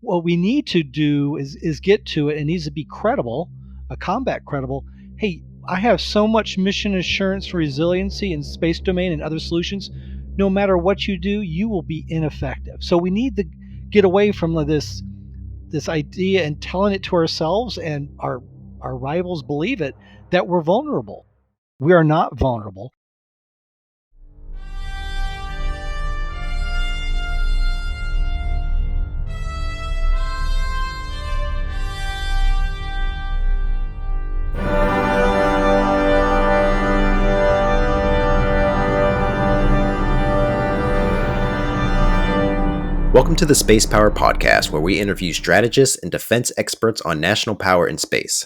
what we need to do is get to it. It needs to be credible, a combat credible. Hey, I have so much mission assurance resiliency in space domain and other solutions. No matter what you do, you will be ineffective. So we need to get away from this idea and telling it to ourselves, and our rivals believe it, that we're vulnerable. We are not vulnerable. Welcome to the Spacepower podcast, where we interview strategists and defense experts on national power in space.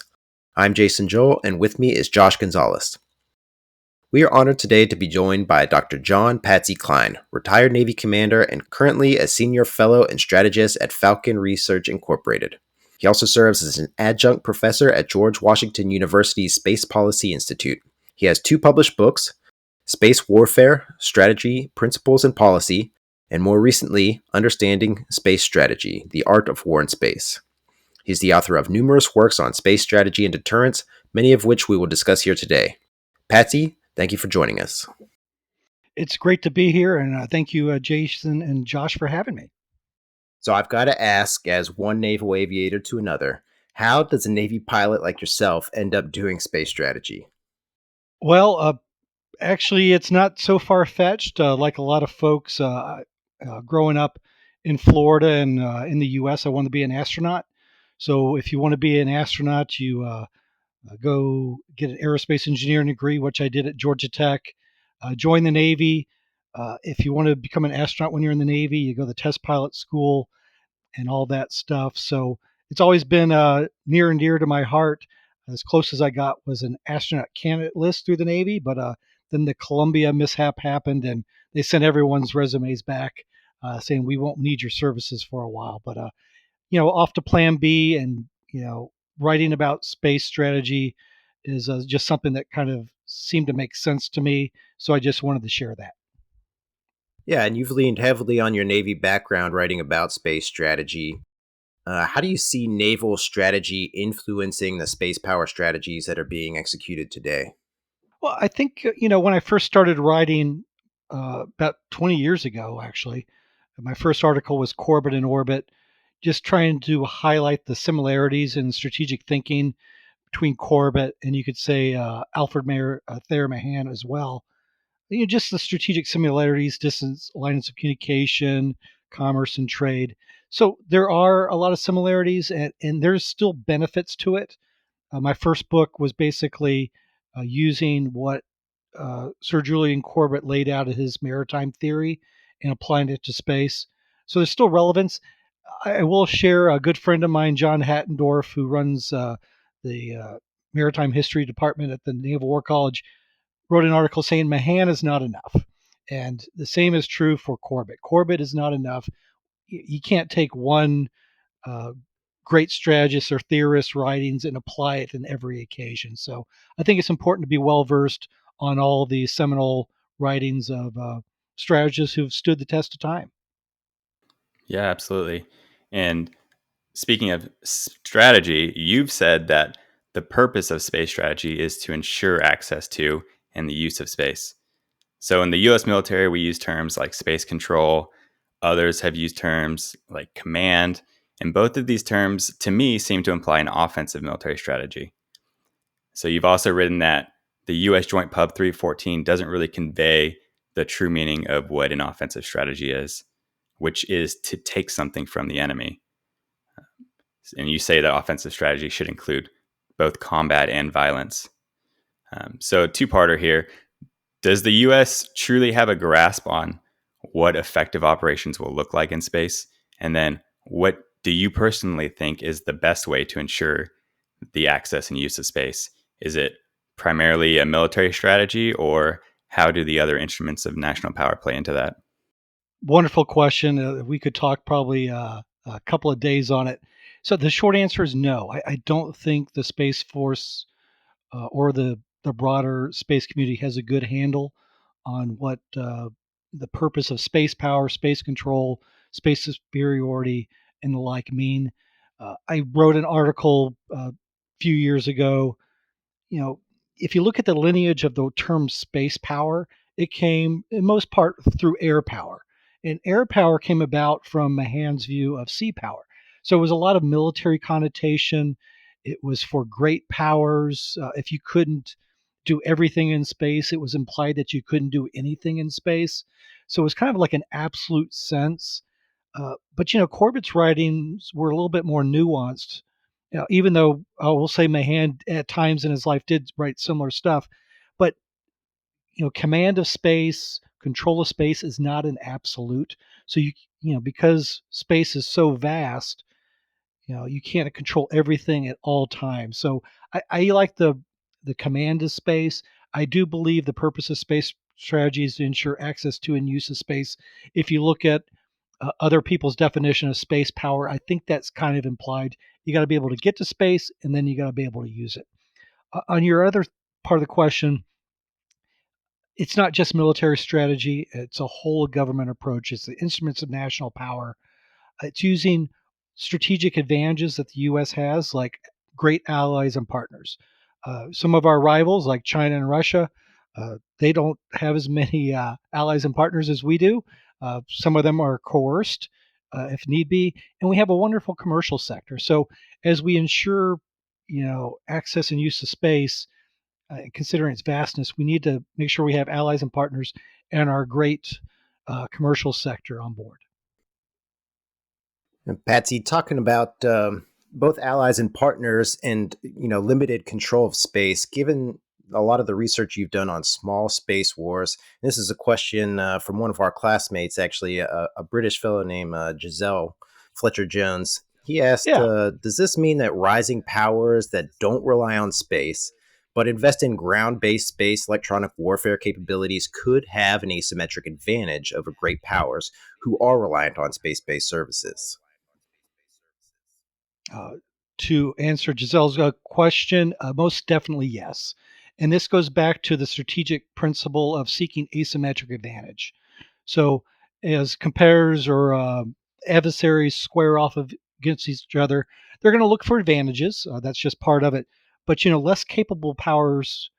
I'm Jason Joel, and with me is Josh Gonzalez. We are honored today to be joined by Dr. John Patsy Klein, retired Navy commander and currently a Senior Fellow and Strategist at Falcon Research Inc. He also serves as an adjunct professor at George Washington University's Space Policy Institute. He has 2 published books, Space Warfare, Strategy, Principles, and Policy, and more recently, Understanding Space Strategy, The Art of War in Space. He's the author of numerous works on space strategy and deterrence, many of which we will discuss here today. Patsy, thank you for joining us. It's great to be here, and thank you, Jason and Josh, for having me. So I've got to ask, as one naval aviator to another, how does a Navy pilot like yourself end up doing space strategy? Well, actually, it's not so far-fetched. Like a lot of folks growing up in Florida and in the U.S., I wanted to be an astronaut. So if you want to be an astronaut, you go get an aerospace engineering degree, which I did at Georgia Tech. Join the Navy. If you want to become an astronaut when you're in the Navy, you go to the test pilot school and all that stuff. So it's always been near and dear to my heart. As close as I got was an astronaut candidate list through the Navy, but then the Columbia mishap happened, and they sent everyone's resumes back saying we won't need your services for a while. But off to Plan B, and writing about space strategy is just something that kind of seemed to make sense to me. So I just wanted to share that. Yeah, and you've leaned heavily on your Navy background writing about space strategy. How do you see naval strategy influencing the space power strategies that are being executed today? Well, I think, when I first started writing about 20 years ago, actually, my first article was Corbett in Orbit, just trying to highlight the similarities in strategic thinking between Corbett and, you could say, Alfred Thayer Mahan as well. Just the strategic similarities, distance, lines of communication, commerce, and trade. So there are a lot of similarities, and there's still benefits to it. My first book was basically using what Sir Julian Corbett laid out as his maritime theory and applying it to space. So there's still relevance. I will share a good friend of mine, John Hattendorf, who runs the Maritime History Department at the Naval War College, wrote an article saying Mahan is not enough. And the same is true for Corbett. Corbett is not enough. You can't take one uh, great strategist or theorist writings and apply it in every occasion. So I think it's important to be well versed on all the seminal writings of strategists who've stood the test of time. Yeah, absolutely. And speaking of strategy, you've said that the purpose of space strategy is to ensure access to and the use of space. So in the US military, we use terms like space control. Others have used terms like command. And both of these terms, to me, seem to imply an offensive military strategy. So you've also written that the US Joint Pub 314 doesn't really convey the true meaning of what an offensive strategy is, which is to take something from the enemy. And you say that offensive strategy should include both combat and violence. So two-parter here. Does the U.S. truly have a grasp on what effective operations will look like in space? And then what do you personally think is the best way to ensure the access and use of space? Is it primarily a military strategy, or how do the other instruments of national power play into that? Wonderful question. We could talk probably a couple of days on it. So the short answer is no. I don't think the Space Force or the broader space community has a good handle on what the purpose of space power, space control, space superiority, and the like mean. I wrote an article a few years ago. You know, if you look at the lineage of the term space power, it came in most part through air power. And air power came about from Mahan's view of sea power. So it was a lot of military connotation. It was for great powers. If you couldn't do everything in space, it was implied that you couldn't do anything in space. So it was kind of like an absolute sense. But Corbett's writings were a little bit more nuanced. Even though I will say Mahan at times in his life did write similar stuff, but command of space, control of space is not an absolute. So because space is so vast, you can't control everything at all times. So I like the command of space. I do believe the purpose of space strategy is to ensure access to and use of space. If you look at other people's definition of space power, I think that's kind of implied. You got to be able to get to space, and then you got to be able to use it. On your other part of the question, it's not just military strategy; it's a whole government approach. It's the instruments of national power. It's using strategic advantages that the U.S. has, like great allies and partners. Some of our rivals, like China and Russia, they don't have as many allies and partners as we do. Some of them are coerced if need be, and we have a wonderful commercial sector. So as we ensure, access and use of space, considering its vastness, we need to make sure we have allies and partners and our great commercial sector on board. And Patsy, talking about both allies and partners and limited control of space, given a lot of the research you've done on small space wars. This is a question from one of our classmates, actually, a British fellow named Giselle Fletcher Jones. He asked, Yeah. does this mean that rising powers that don't rely on space but invest in ground-based space electronic warfare capabilities could have an asymmetric advantage over great powers who are reliant on space-based services? Uh, to answer Giselle's question, most definitely yes. And this goes back to the strategic principle of seeking asymmetric advantage. So, as competitors or adversaries square off against each other, they're going to look for advantages. That's just part of it. But less capable powers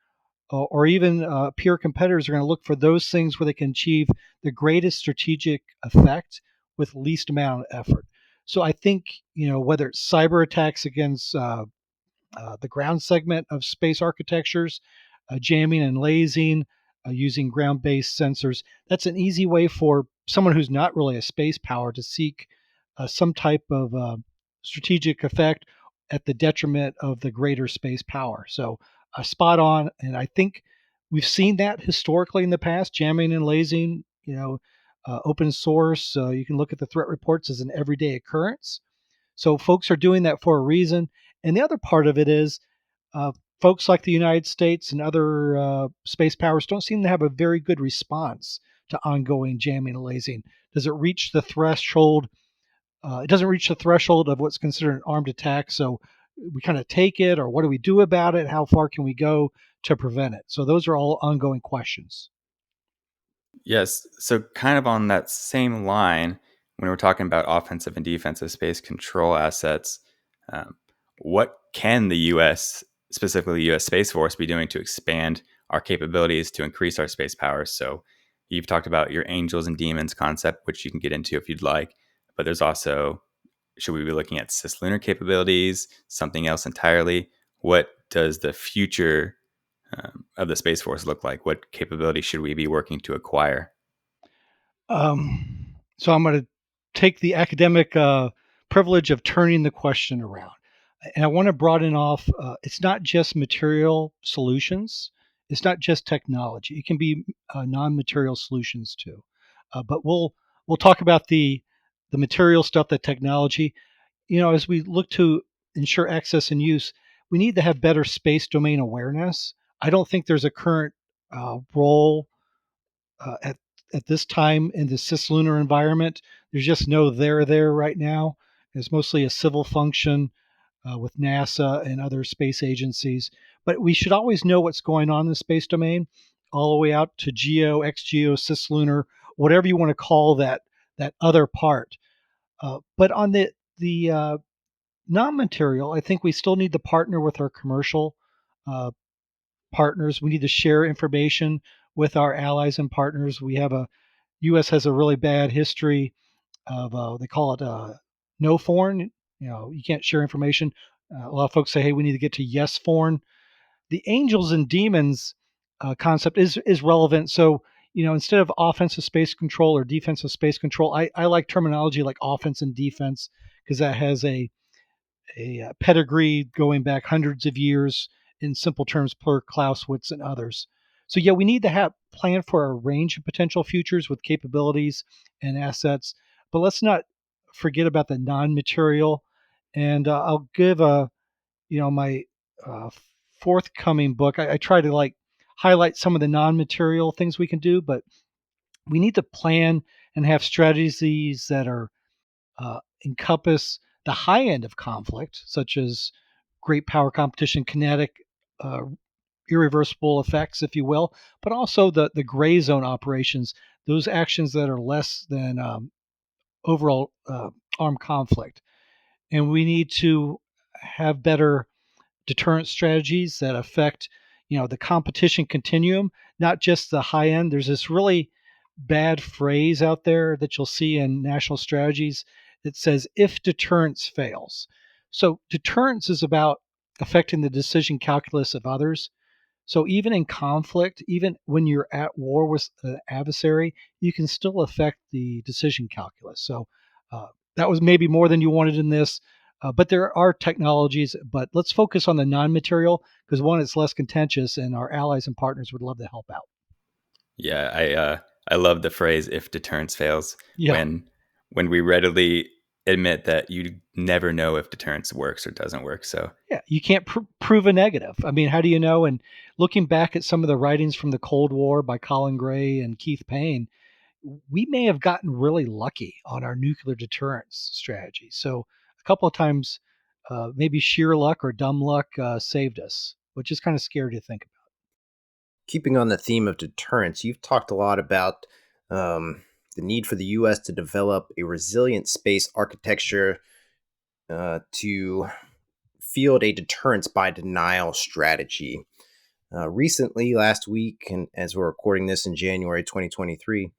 or even peer competitors are going to look for those things where they can achieve the greatest strategic effect with least amount of effort. So I think whether it's cyber attacks against the ground segment of space architectures, jamming and lasing, using ground-based sensors, that's an easy way for someone who's not really a space power to seek some type of strategic effect at the detriment of the greater space power. So spot on, and I think we've seen that historically in the past, jamming and lasing. Open source. You can look at the threat reports as an everyday occurrence. So folks are doing that for a reason. And the other part of it is uh, folks like the United States and other space powers don't seem to have a very good response to ongoing jamming and lasing. Does it reach the threshold? It doesn't reach the threshold of what's considered an armed attack. So we kind of take it, or what do we do about it? How far can we go to prevent it? So those are all ongoing questions. Yes. So, kind of on that same line, when we're talking about offensive and defensive space control assets, um, what can the U.S., specifically the U.S. Space Force, be doing to expand our capabilities to increase our space powers? So, you've talked about your angels and demons concept, which you can get into if you'd like. But there's also, should we be looking at cislunar capabilities, something else entirely? What does the future of the Space Force look like? What capabilities should we be working to acquire? So I'm going to take the academic privilege of turning the question around. And I want to broaden off. It's not just material solutions. It's not just technology. It can be non-material solutions too. But we'll talk about the material stuff, the technology. As we look to ensure access and use, we need to have better space domain awareness. I don't think there's a current role at this time in the cislunar environment. There's just no there right now. It's mostly a civil function with NASA and other space agencies. But we should always know what's going on in the space domain, all the way out to geo, ex-geo, cislunar, whatever you want to call that other part. But on the the non-material, I think we still need to partner with our commercial uh, partners. We need to share information with our allies and partners. We have a U.S. has a really bad history of they call it no foreign. You can't share information. A lot of folks say, hey, we need to get to yes foreign. The angels and demons concept is relevant. So instead of offensive space control or defensive space control, I like terminology like offense and defense because that has a pedigree going back hundreds of years in simple terms per Clausewitz and others. So yeah, we need to have plan for a range of potential futures with capabilities and assets, but let's not forget about the non-material. And I'll give my uh, forthcoming book. I try to like highlight some of the non-material things we can do, but we need to plan and have strategies that are encompass the high end of conflict, such as great power competition, kinetic, uh, irreversible effects, if you will, but also the gray zone operations, those actions that are less than overall armed conflict. And we need to have better deterrent strategies that affect the competition continuum, not just the high end. There's this really bad phrase out there that you'll see in national strategies that says if deterrence fails. So deterrence is about affecting the decision calculus of others. So even in conflict, even when you're at war with an adversary, you can still affect the decision calculus. So that was maybe more than you wanted in this, but there are technologies. But let's focus on the non-material because one, it's less contentious, and our allies and partners would love to help out. Yeah, I love the phrase "if deterrence fails." Yeah, When we readily admit that you never know if deterrence works or doesn't work. So yeah, you can't prove a negative. I mean, how do you know? And looking back at some of the writings from the Cold War by Colin Gray and Keith Payne, we may have gotten really lucky on our nuclear deterrence strategy. So a couple of times, maybe sheer luck or dumb luck saved us, which is kind of scary to think about. Keeping on the theme of deterrence, you've talked a lot about the need for the U.S. to develop a resilient space architecture to field a deterrence by denial strategy. Recently, last week, and as we're recording this in January 2023,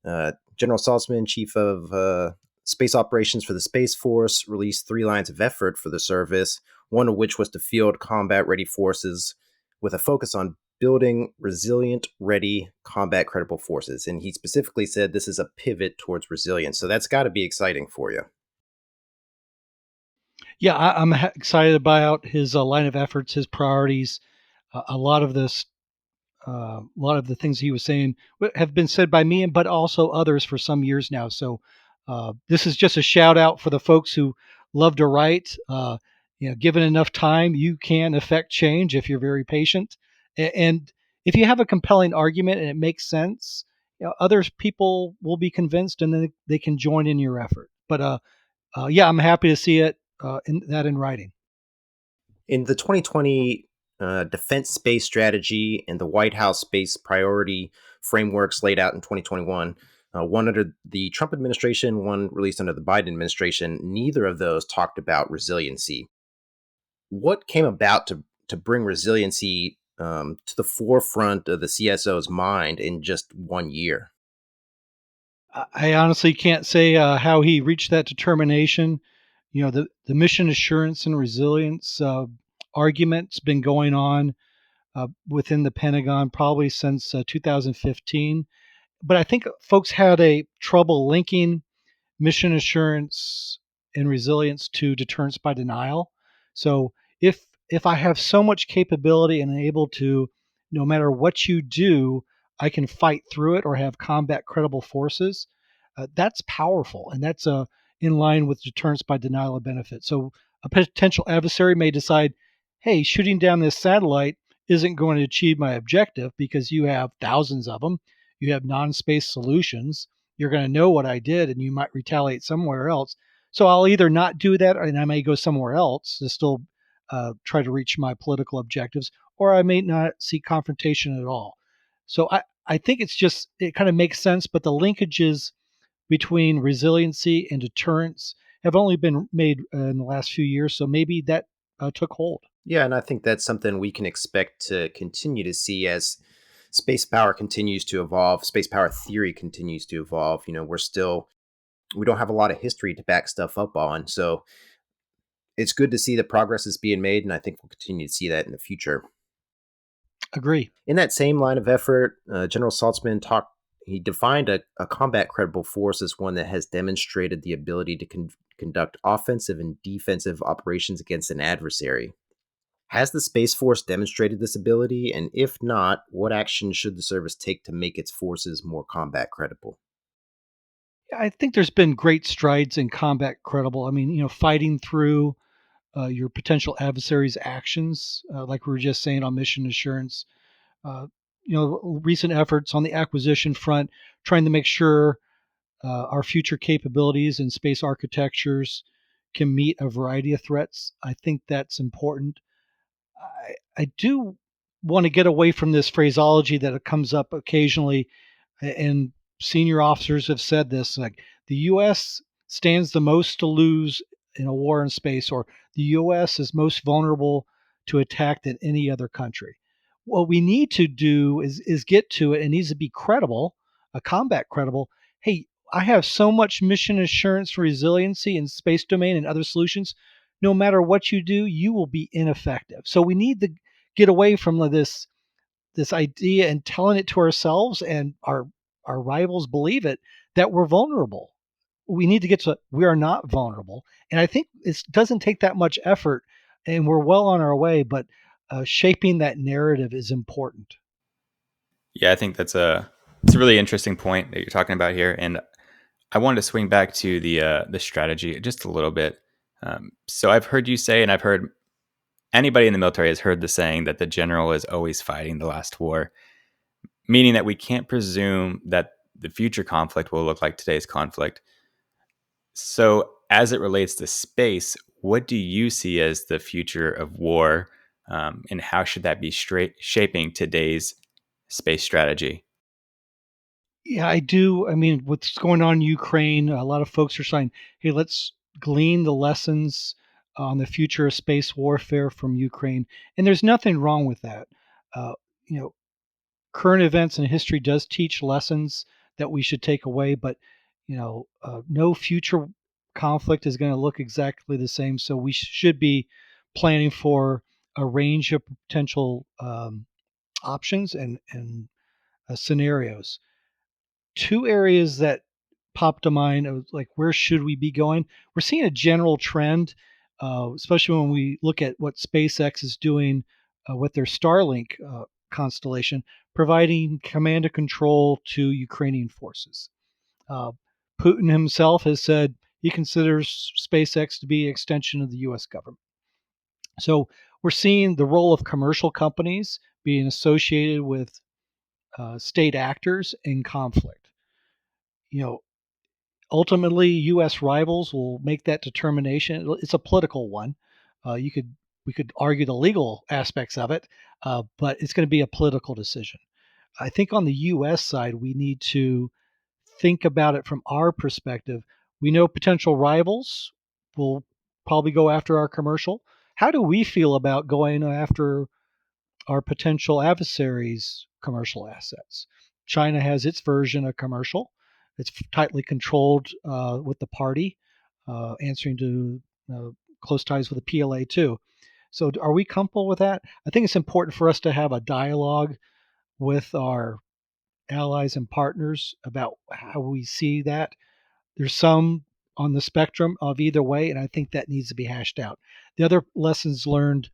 General Saltzman, Chief of Space Operations for the Space Force, released 3 lines of effort for the service, one of which was to field combat-ready forces with a focus on building resilient, ready, combat-credible forces. And he specifically said this is a pivot towards resilience. So that's got to be exciting for you. Yeah, I'm excited about his line of efforts, his priorities. A lot of this a lot of the things he was saying have been said by me, but also others for some years now. So this is just a shout out for the folks who love to write. Given enough time, you can affect change if you're very patient, and if you have a compelling argument and it makes sense, other people will be convinced, and then they can join in your effort. But yeah, I'm happy to see it in writing. In the 2020 Defense Space Strategy and the White House Space Priority frameworks laid out in 2021, one under the Trump administration, one released under the Biden administration, neither of those talked about resiliency. What came about to bring resiliency to the forefront of the CSO's mind in just 1 year? I honestly can't say how he reached that determination. The mission assurance and resilience argument's been going on within the Pentagon probably since 2015. But I think folks had a trouble linking mission assurance and resilience to deterrence by denial. So if I have so much capability and able to, no matter what you do, I can fight through it or have combat credible forces, that's powerful, and that's in line with deterrence by denial of benefit. So a potential adversary may decide, hey, shooting down this satellite isn't going to achieve my objective because you have thousands of them. You have non-space solutions. You're going to know what I did, and you might retaliate somewhere else. So I'll either not do that, and I may go somewhere else to still try to reach my political objectives, or I may not seek confrontation at all. So I think it kind of makes sense, but the linkages between resiliency and deterrence have only been made in the last few years. So maybe that took hold. Yeah, and I think that's something we can expect to continue to see as space power continues to evolve, space power theory continues to evolve. We don't have a lot of history to back stuff up on. So it's good to see that progress is being made, and I think we'll continue to see that in the future. Agree. In that same line of effort, General Saltzman he defined a combat credible force as one that has demonstrated the ability to conduct offensive and defensive operations against an adversary. Has the Space Force demonstrated this ability? And if not, what action should the service take to make its forces more combat credible? I think there's been great strides in combat credible. I mean, fighting through your potential adversary's actions, like we were just saying on mission assurance. Uh, Recent efforts on the acquisition front, trying to make sure our future capabilities and space architectures can meet a variety of threats. I think that's important. I do want to get away from this phraseology that comes up occasionally, and senior officers have said this, like the U.S. stands the most to lose in a war in space, or the U.S. is most vulnerable to attack than any other country. What we need to do is get to it. It needs to be credible, a combat credible. Hey, I have so much mission assurance resiliency in space domain and other solutions. No matter what you do, you will be ineffective. So we need to get away from this idea and telling it to ourselves, and our rivals believe it, that we're vulnerable. We need to get to we are not vulnerable, and I think it doesn't take that much effort, and we're well on our way. But shaping that narrative is important. Yeah, I think it's a really interesting point that you're talking about here, and I wanted to swing back to the strategy just a little bit. So I've heard you say, and I've heard anybody in the military has heard the saying that the general is always fighting the last war, meaning that we can't presume that the future conflict will look like today's conflict. So, as it relates to space, what do you see as the future of war, and how should that be shaping today's space strategy? Yeah, I do. I mean, what's going on in Ukraine, a lot of folks are saying, hey, let's glean the lessons on the future of space warfare from Ukraine. And there's nothing wrong with that. Uh, you know, Current events and history does teach lessons that we should take away, but no future conflict is going to look exactly the same. So we should be planning for a range of potential options and scenarios. Two areas that pop to mind of like where should we be going? We're seeing a general trend, especially when we look at what SpaceX is doing with their Starlink constellation, providing command and control to Ukrainian forces. Uh, Putin himself has said he considers SpaceX to be an extension of the U.S. government. So we're seeing the role of commercial companies being associated with state actors in conflict. You know, Ultimately, U.S. rivals will make that determination. It's a political one. You could We could argue the legal aspects of it, but it's going to be a political decision. I think on the U.S. side, we need to think about it from our perspective. We know potential rivals will probably go after our commercial. How do we feel about going after our potential adversaries' commercial assets? China has its version of commercial. It's tightly controlled with the party, answering to close ties with the PLA too. So, are we comfortable with that? I think it's important for us to have a dialogue with our allies and partners about how we see that. There's some on the spectrum of either way, and I think that needs to be hashed out. The other lessons learned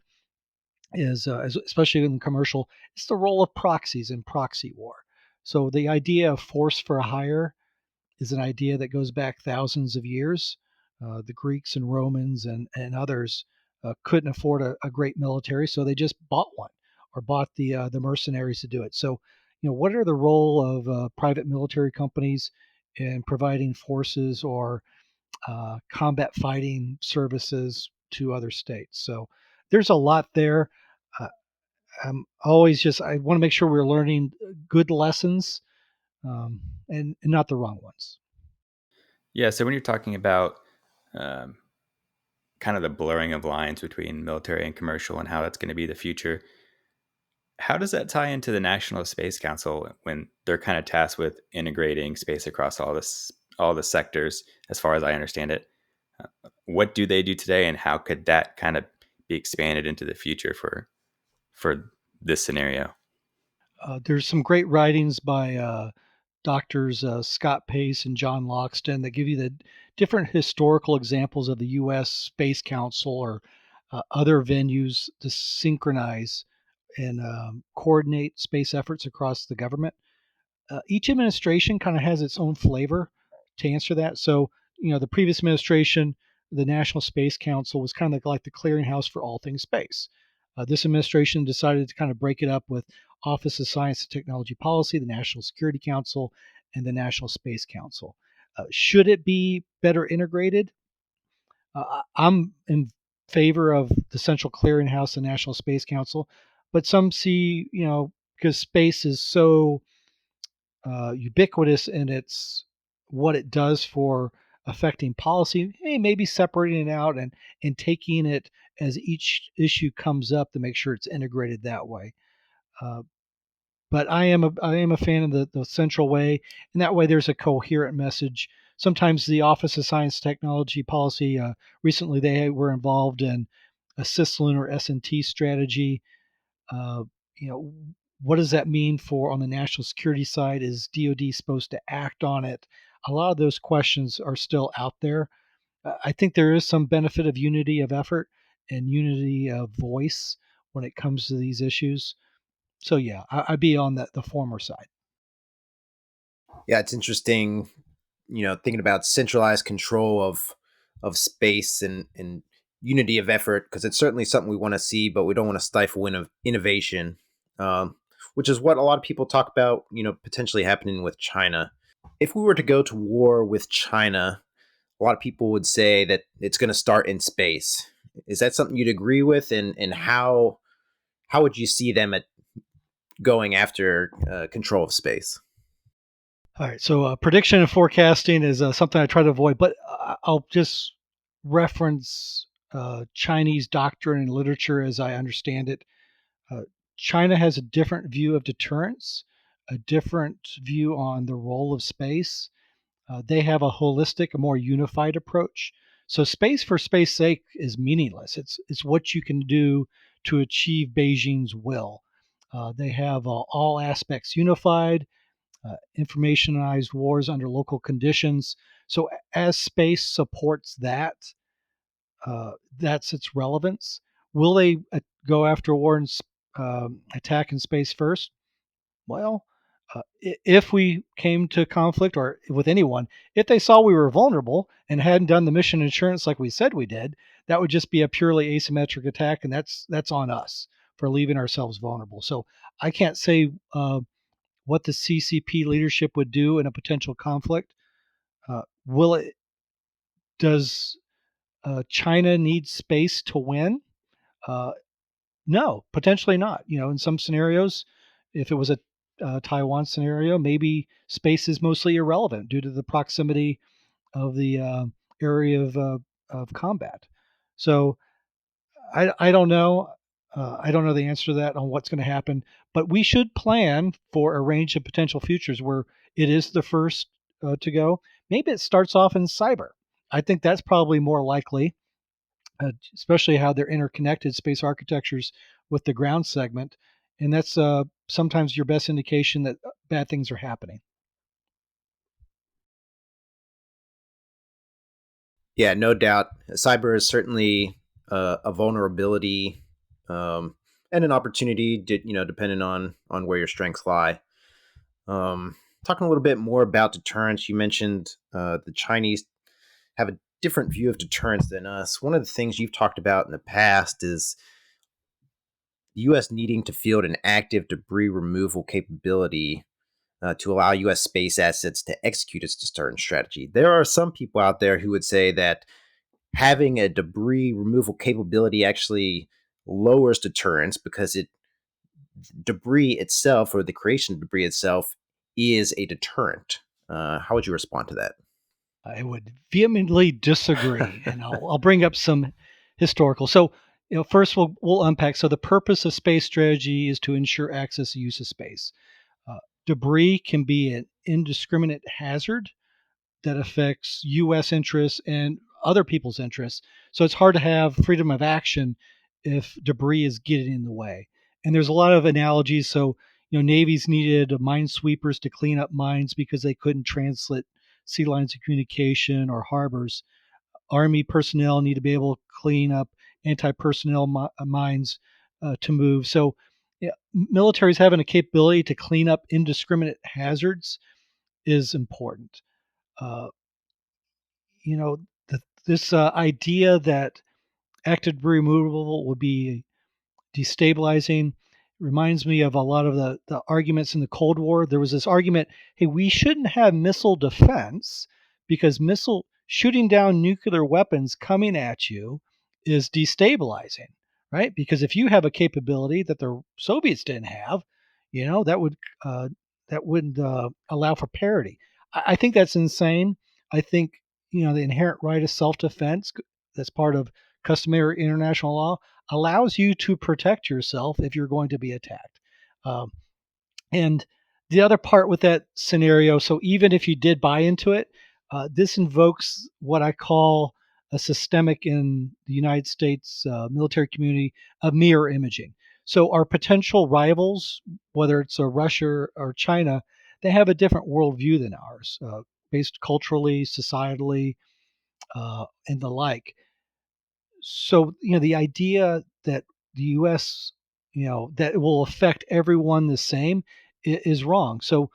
is, especially in commercial, it's the role of proxies in proxy war. So the idea of force for hire is an idea that goes back thousands of years. The Greeks and Romans and others couldn't afford a great military, so they just bought one or bought the mercenaries to do it. So, what are the role of private military companies in providing forces or combat fighting services to other states? So, there's a lot there. Uh, I want to make sure we're learning good lessons and not the wrong ones. Yeah, so when you're talking about um, kind of the blurring of lines between military and commercial and how that's going to be the future. How does that tie into the National Space Council when they're kind of tasked with integrating space across all the sectors, as far as I understand it? What do they do today, and how could that kind of be expanded into the future for this scenario? There's some great writings by doctors Scott Pace and John Loxton that give you the different historical examples of the U.S. Space Council or other venues to synchronize and coordinate space efforts across the government. Each administration kind of has its own flavor to answer that. So, the previous administration, the National Space Council, was kind of like the clearinghouse for all things space. This administration decided to kind of break it up with Office of Science and Technology Policy, the National Security Council, and the National Space Council. Should it be better integrated? I'm in favor of the Central Clearinghouse and National Space Council, but some see, because space is so ubiquitous in its what it does for affecting policy, hey, maybe separating it out and taking it as each issue comes up to make sure it's integrated that way. Uh, but I am a fan of the central way, and that way there's a coherent message. Sometimes the Office of Science Technology Policy recently they were involved in a Sizzle or S&T strategy. uh, you know, what does that mean for on the national security side? Is DoD supposed to act on it? A lot of those questions are still out there. I think there is some benefit of unity of effort and unity of voice when it comes to these issues. So yeah, I'd be on the former side. Yeah, it's interesting, thinking about centralized control of space and unity of effort, because it's certainly something we want to see, but we don't want to stifle innovation, which is what a lot of people talk about, potentially happening with China. If we were to go to war with China, a lot of people would say that it's going to start in space. Is that something you'd agree with? And how would you see them at going after control of space? All right, so prediction and forecasting is something I try to avoid, but I'll just reference Chinese doctrine and literature as I understand it. Uh, China has a different view of deterrence, a different view on the role of space. They have a holistic, a more unified approach. So space for space sake is meaningless. It's what you can do to achieve Beijing's will. They have all aspects unified, informationized wars under local conditions. So as space supports that, that's its relevance. Will they go after war and attack in space first? Well, if we came to conflict or with anyone, if they saw we were vulnerable and hadn't done the mission insurance like we said we did, that would just be a purely asymmetric attack, and that's on us for leaving ourselves vulnerable. So I can't say what the CCP leadership would do in a potential conflict. Will it? Does China need space to win? Uh, No, potentially not. In some scenarios, if it was a Taiwan scenario, maybe space is mostly irrelevant due to the proximity of the area of combat. So I don't know. I don't know the answer to that on what's going to happen, but we should plan for a range of potential futures where it is the first to go. Maybe it starts off in cyber. I think that's probably more likely, especially how they're interconnected space architectures with the ground segment. And that's sometimes your best indication that bad things are happening. Yeah, no doubt. Cyber is certainly a vulnerability, and an opportunity, depending on where your strengths lie. Talking a little bit more about deterrence, you mentioned the Chinese have a different view of deterrence than us. One of the things you've talked about in the past is the U.S. needing to field an active debris removal capability to allow U.S. space assets to execute its deterrence strategy. There are some people out there who would say that having a debris removal capability actually lowers deterrence, because it debris itself, or the creation of debris itself, is a deterrent. How would you respond to that? I would vehemently disagree, and I'll bring up some historical. So, first we'll unpack. So, the purpose of space strategy is to ensure access and use of space. Uh, Debris can be an indiscriminate hazard that affects U.S. interests and other people's interests. So it's hard to have freedom of action if debris is getting in the way. And there's a lot of analogies. So, navies needed minesweepers to clean up mines because they couldn't transit sea lines of communication or harbors. Army personnel need to be able to clean up anti-personnel mines to move. So, yeah, militaries having a capability to clean up indiscriminate hazards is important. Uh, you know, this idea that active debris removal would be destabilizing reminds me of a lot of the arguments in the Cold War. There was this argument, hey, we shouldn't have missile defense because missile shooting down nuclear weapons coming at you is destabilizing, right? Because if you have a capability that the Soviets didn't have, that would uh, allow for parity. I think that's insane. I think the inherent right of self-defense that's part of customary international law allows you to protect yourself if you're going to be attacked. Um, and the other part with that scenario, so even if you did buy into it, this invokes what I call a systemic in the United States military community of mirror imaging. So our potential rivals, whether it's Russia or China, they have a different worldview than ours, based culturally, societally, and the like. So the idea that the U.S. that it will affect everyone the same is wrong. So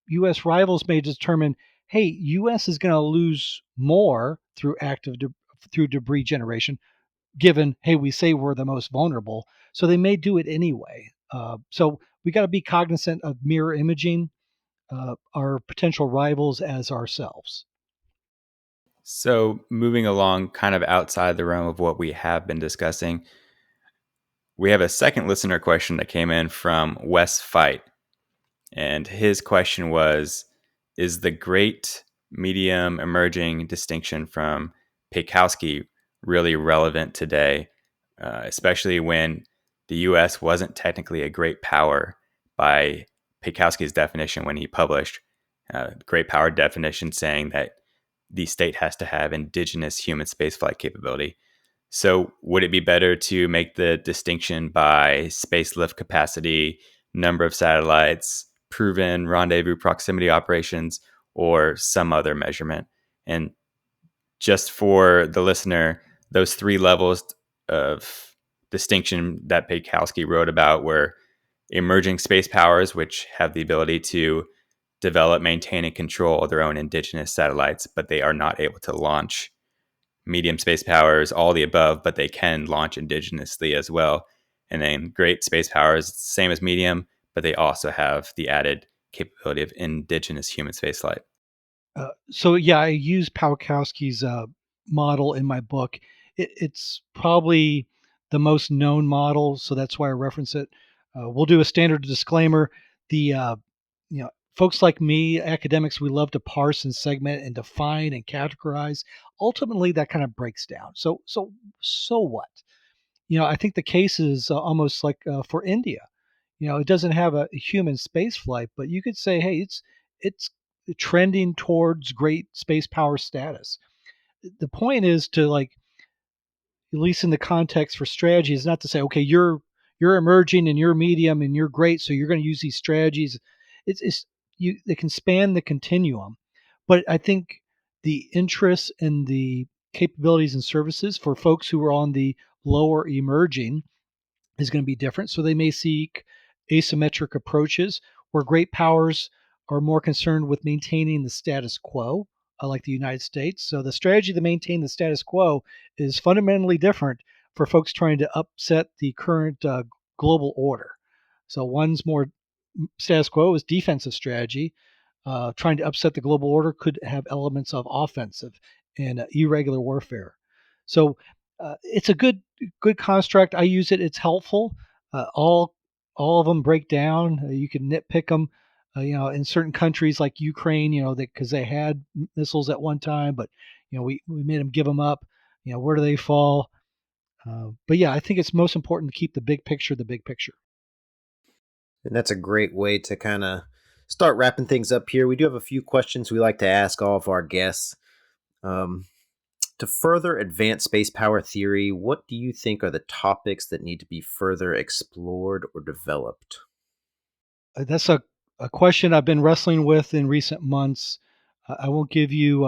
U.S. rivals may determine, hey, U.S. is going to lose more through through debris generation, given hey we say we're the most vulnerable, so they may do it anyway. So we got to be cognizant of mirror imaging our potential rivals as ourselves. So, moving along kind of outside the realm of what we have been discussing, we have a second listener question that came in from Wes Fight. And his question was, is the great medium emerging distinction from Paikowsky really relevant today, especially when the US wasn't technically a great power by Paikowsky's definition when he published great power definition saying that the state has to have indigenous human spaceflight capability. So, would it be better to make the distinction by space lift capacity, number of satellites, proven rendezvous proximity operations, or some other measurement? And just for the listener, those three levels of distinction that Paikowsky wrote about were emerging space powers, which have the ability to develop, maintain, and control their own indigenous satellites, but they are not able to launch. Medium space powers, all the above, but they can launch indigenously as well. And then great space powers, same as medium, but they also have the added capability of indigenous human spaceflight. So yeah, I use Paukowski's model in my book. It's probably the most known model, so that's why I reference it. We'll do a standard disclaimer. The folks like me, academics, we love to parse and segment and define and categorize. Ultimately, that kind of breaks down. So what? I think the case is almost like for India. It doesn't have a human space flight, but you could say, hey, it's trending towards great space power status. The point is to like, at least in the context for strategy, is not to say, okay, you're emerging and you're medium and you're great, so you're going to use these strategies. It's you. They can span the continuum, but I think the interests and the capabilities and services for folks who are on the lower emerging is going to be different. So they may seek asymmetric approaches where great powers are more concerned with maintaining the status quo, like the United States. So the strategy to maintain the status quo is fundamentally different for folks trying to upset the current global order. So one's more status quo is defensive strategy. Trying to upset the global order could have elements of offensive and irregular warfare. So it's a good construct. I use it. It's helpful. All of them break down. You can nitpick them. In certain countries like Ukraine, because they had missiles at one time, but we made them give them up. Where do they fall? But yeah, I think it's most important to keep the big picture the big picture. And that's a great way to kind of start wrapping things up here. We do have a few questions we like to ask all of our guests. To further advance space power theory, what do you think are the topics that need to be further explored or developed? That's a question I've been wrestling with in recent months. I won't give you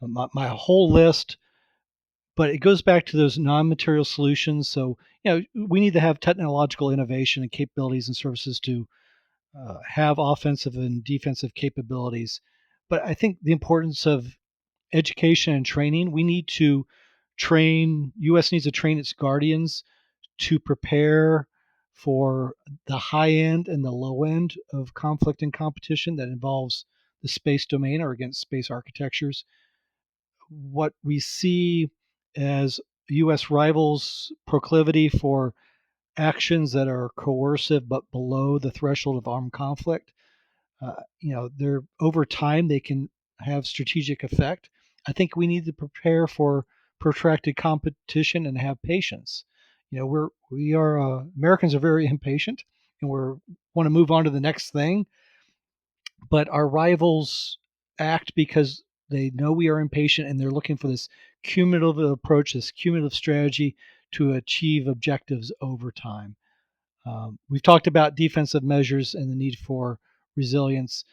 my whole list, but it goes back to those non-material solutions. So, we need to have technological innovation and capabilities and services to have offensive and defensive capabilities. But I think the importance of education and training, we need to U.S. needs to train its guardians to prepare for the high end and the low end of conflict and competition that involves the space domain or against space architectures. What we see as U.S. rivals' proclivity for actions that are coercive but below the threshold of armed conflict, they're over time they can have strategic effect. I think we need to prepare for protracted competition and have patience. We are Americans are very impatient and want to move on to the next thing, but our rivals act because they know we are impatient and they're looking for this cumulative approach, this cumulative strategy to achieve objectives over time. We've talked about defensive measures and the need for resilience.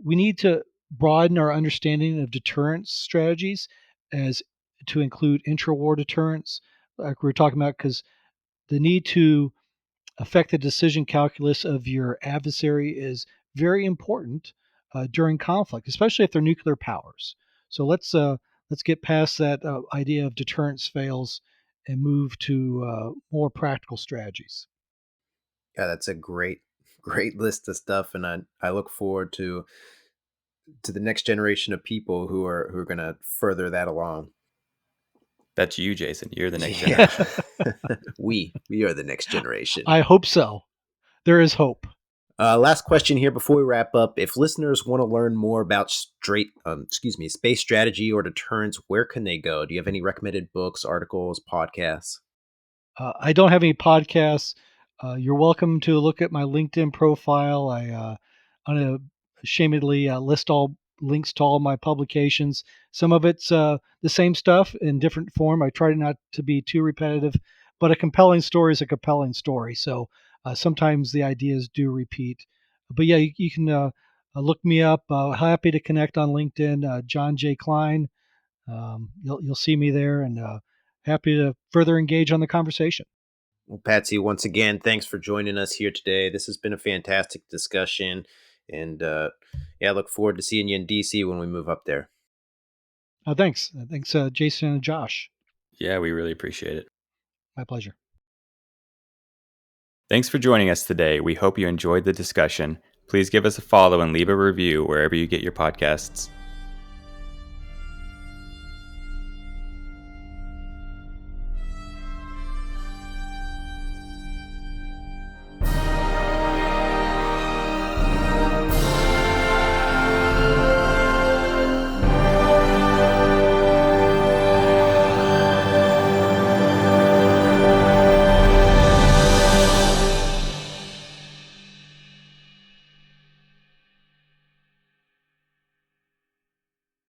We need to broaden our understanding of deterrence strategies as to include intra-war deterrence, like we were talking about, because the need to affect the decision calculus of your adversary is very important during conflict, especially if they're nuclear powers. So let's get past that idea of deterrence fails and move to more practical strategies. Yeah, that's a great list of stuff, and I look forward to the next generation of people who are going to further that along. That's you, Jason. You're the next generation. we are the next generation. I hope so. There is hope. Last question here before we wrap up. If listeners want to learn more about space strategy or deterrence, where can they go? Do you have any recommended books, articles, podcasts? I don't have any podcasts. You're welcome to look at my LinkedIn profile. I unashamedly list all links to all my publications. Some of it's the same stuff in different form. I try not to be too repetitive, but a compelling story is a compelling story. So sometimes the ideas do repeat. But yeah, you can look me up. Happy to connect on LinkedIn. John J. Klein. You'll see me there, and happy to further engage on the conversation. Well, Patsy, once again, thanks for joining us here today. This has been a fantastic discussion, and I look forward to seeing you in DC when we move up there. Thanks, Jason and Josh. Yeah, we really appreciate it. My pleasure. Thanks for joining us today. We hope you enjoyed the discussion. Please give us a follow and leave a review wherever you get your podcasts.